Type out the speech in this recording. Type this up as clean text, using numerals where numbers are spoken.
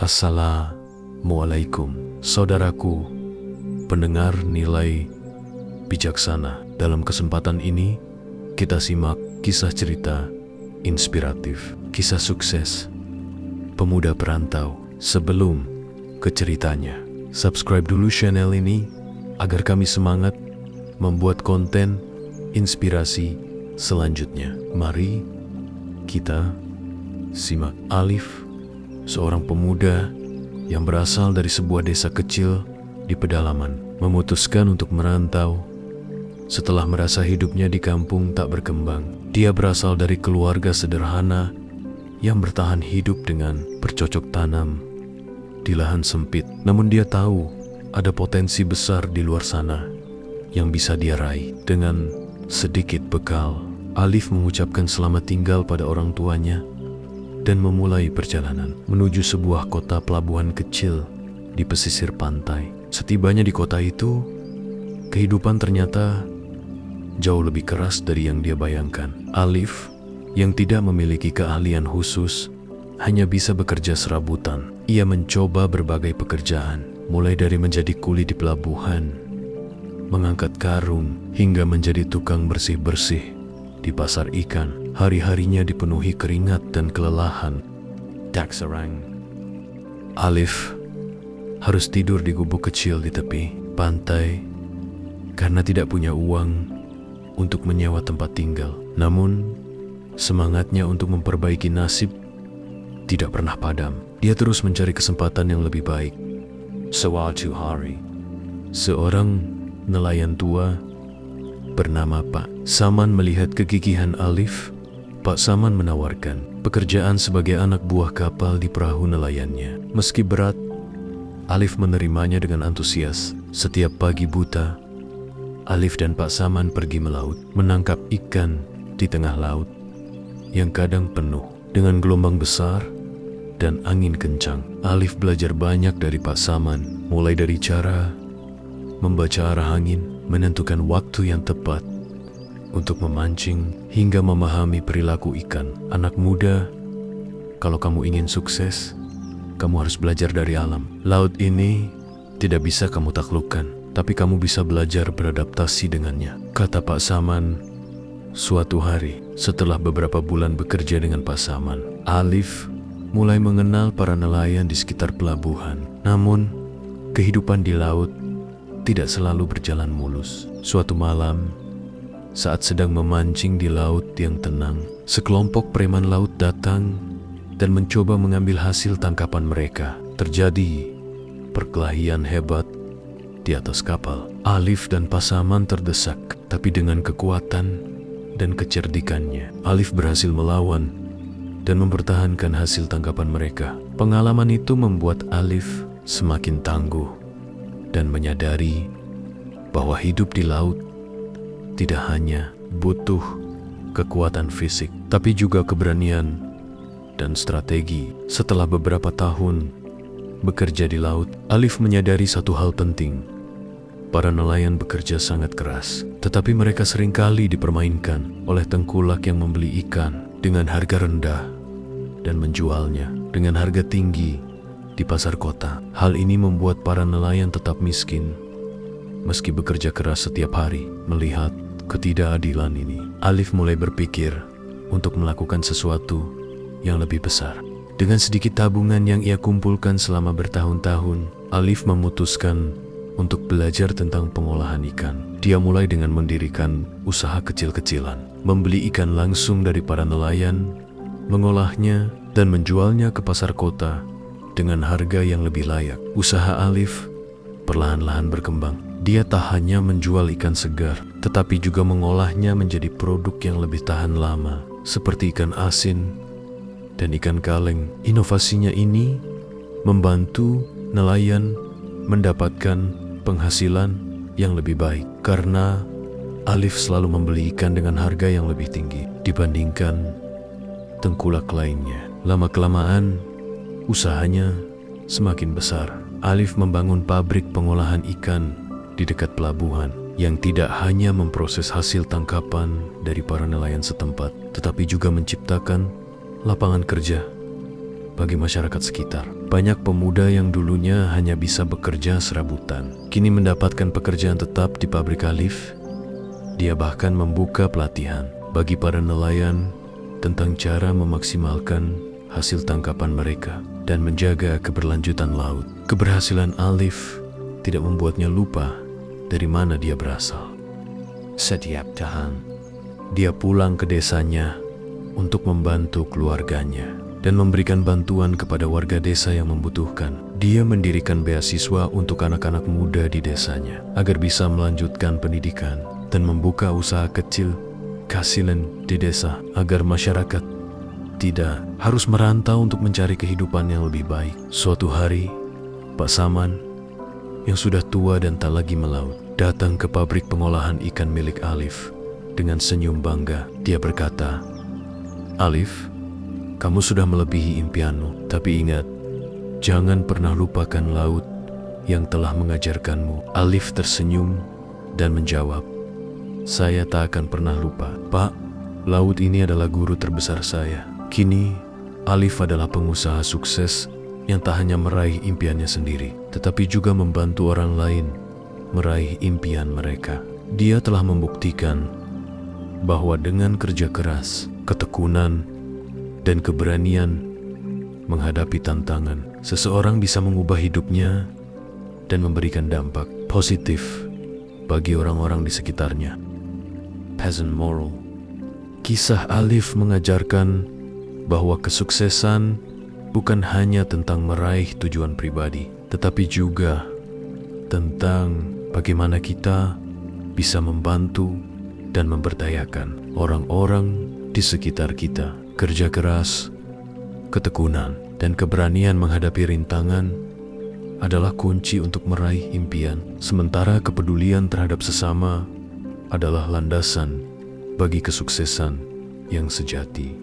Assalamualaikum, saudaraku, pendengar nilai bijaksana. Dalam kesempatan ini, kita simak kisah cerita inspiratif, kisah sukses pemuda perantau. Sebelum ke ceritanya, subscribe dulu channel ini agar kami semangat membuat konten inspirasi selanjutnya. Mari kita simak. Alif, seorang pemuda yang berasal dari sebuah desa kecil di pedalaman, memutuskan untuk merantau setelah merasa hidupnya di kampung tak berkembang. Dia berasal dari keluarga sederhana yang bertahan hidup dengan bercocok tanam di lahan sempit. Namun dia tahu ada potensi besar di luar sana yang bisa dia raih. Dengan sedikit bekal, Alif mengucapkan selamat tinggal pada orang tuanya dan memulai perjalanan menuju sebuah kota pelabuhan kecil di pesisir pantai. Setibanya di kota itu, kehidupan ternyata jauh lebih keras dari yang dia bayangkan. Alif, yang tidak memiliki keahlian khusus, hanya bisa bekerja serabutan. Ia mencoba berbagai pekerjaan, mulai dari menjadi kuli di pelabuhan, mengangkat karung, hingga menjadi tukang bersih-bersih di pasar ikan. Hari-harinya dipenuhi keringat dan kelelahan. Tak serang, Alif harus tidur di gubuk kecil di tepi pantai karena tidak punya uang untuk menyewa tempat tinggal. Namun, semangatnya untuk memperbaiki nasib tidak pernah padam. Dia terus mencari kesempatan yang lebih baik. Suatu hari, seorang nelayan tua bernama Pak Saman melihat kegigihan Alif. Pak Saman menawarkan pekerjaan sebagai anak buah kapal di perahu nelayannya. Meski berat, Alif menerimanya dengan antusias. Setiap pagi buta, Alif dan Pak Saman pergi melaut, menangkap ikan di tengah laut yang kadang penuh dengan gelombang besar dan angin kencang. Alif belajar banyak dari Pak Saman, mulai dari cara membaca arah angin, menentukan waktu yang tepat untuk memancing, hingga memahami perilaku ikan. Anak muda, kalau kamu ingin sukses, kamu harus belajar dari alam. Laut ini tidak bisa kamu taklukkan, tapi kamu bisa belajar beradaptasi dengannya, kata Pak Saman. Suatu hari, setelah beberapa bulan bekerja dengan Pak Saman, Alif mulai mengenal para nelayan di sekitar pelabuhan. Namun, kehidupan di laut tidak selalu berjalan mulus. Suatu malam, saat sedang memancing di laut yang tenang, sekelompok preman laut datang dan mencoba mengambil hasil tangkapan mereka. Terjadi perkelahian hebat di atas kapal. Alif dan Pak Saman terdesak, tapi dengan kekuatan dan kecerdikannya, Alif berhasil melawan dan mempertahankan hasil tangkapan mereka. Pengalaman itu membuat Alif semakin tangguh dan menyadari bahwa hidup di laut tidak hanya butuh kekuatan fisik, tapi juga keberanian dan strategi. Setelah beberapa tahun bekerja di laut, Alif menyadari satu hal penting. Para nelayan bekerja sangat keras, tetapi mereka seringkali dipermainkan oleh tengkulak yang membeli ikan dengan harga rendah dan menjualnya dengan harga tinggi di pasar kota. Hal ini membuat para nelayan tetap miskin meski bekerja keras setiap hari. Melihat ketidakadilan ini, Alif mulai berpikir untuk melakukan sesuatu yang lebih besar. Dengan sedikit tabungan yang ia kumpulkan selama bertahun-tahun, Alif memutuskan untuk belajar tentang pengolahan ikan. Dia mulai dengan mendirikan usaha kecil-kecilan, membeli ikan langsung dari para nelayan, mengolahnya dan menjualnya ke pasar kota dengan harga yang lebih layak. Usaha Alif perlahan-lahan berkembang. Dia tak hanya menjual ikan segar, tetapi juga mengolahnya menjadi produk yang lebih tahan lama, seperti ikan asin dan ikan kaleng. Inovasinya ini membantu nelayan mendapatkan penghasilan yang lebih baik, karena Alif selalu membeli ikan dengan harga yang lebih tinggi dibandingkan tengkulak lainnya. Lama-kelamaan, usahanya semakin besar. Alif membangun pabrik pengolahan ikan di dekat pelabuhan yang tidak hanya memproses hasil tangkapan dari para nelayan setempat, tetapi juga menciptakan lapangan kerja bagi masyarakat sekitar. Banyak pemuda yang dulunya hanya bisa bekerja serabutan, kini mendapatkan pekerjaan tetap di pabrik Alif. Dia bahkan membuka pelatihan bagi para nelayan tentang cara memaksimalkan hasil tangkapan mereka dan menjaga keberlanjutan laut. Keberhasilan Alif tidak membuatnya lupa dari mana dia berasal. Setiap tahun, dia pulang ke desanya untuk membantu keluarganya dan memberikan bantuan kepada warga desa yang membutuhkan. Dia mendirikan beasiswa untuk anak-anak muda di desanya agar bisa melanjutkan pendidikan dan membuka usaha kecil kasilan di desa agar masyarakat tidak harus merantau untuk mencari kehidupan yang lebih baik. Suatu hari, Pak Saman yang sudah tua dan tak lagi melaut datang ke pabrik pengolahan ikan milik Alif. Dengan senyum bangga, dia berkata, "Alif, kamu sudah melebihi impianmu, tapi ingat, jangan pernah lupakan laut yang telah mengajarkanmu." Alif tersenyum dan menjawab, "Saya tak akan pernah lupa, Pak. Laut ini adalah guru terbesar saya." Kini, Alif adalah pengusaha sukses yang tak hanya meraih impiannya sendiri, tetapi juga membantu orang lain meraih impian mereka. Dia telah membuktikan bahwa dengan kerja keras, ketekunan, dan keberanian menghadapi tantangan, seseorang bisa mengubah hidupnya dan memberikan dampak positif bagi orang-orang di sekitarnya. Peasant Moral. Kisah Alif mengajarkan bahwa kesuksesan bukan hanya tentang meraih tujuan pribadi, tetapi juga tentang bagaimana kita bisa membantu dan memberdayakan orang-orang di sekitar kita. Kerja keras, ketekunan, dan keberanian menghadapi rintangan adalah kunci untuk meraih impian, sementara kepedulian terhadap sesama adalah landasan bagi kesuksesan yang sejati.